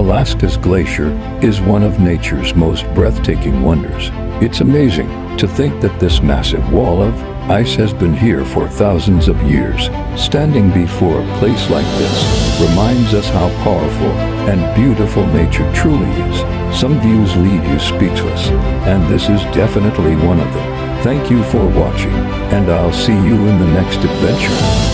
Alaska's glacier is one of nature's most breathtaking wonders. It's amazing to think that this massive wall of ice has been here for thousands of years. Standing before a place like this reminds us how powerful and beautiful nature truly is. Some views leave you speechless, and this is definitely one of them. Thank you for watching, and I'll see you in the next adventure.